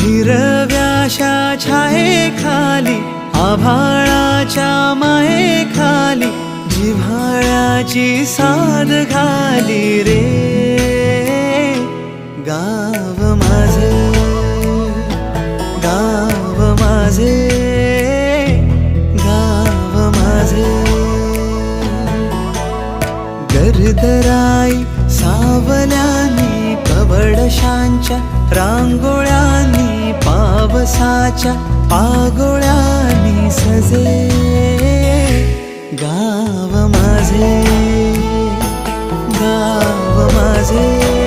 हिरव्याशा छायेखाली आभाळाच्या मायेखाली जिव्हाळ्याची साद घाली रे गाव माझे, गाव माझे, गाव माझे. गर्दराई सावल्यानी कवडशांच्या रांगोळ्यांनी पावसाच्या पागोळ्यांनी सजे गाव माझे, गाव माझे.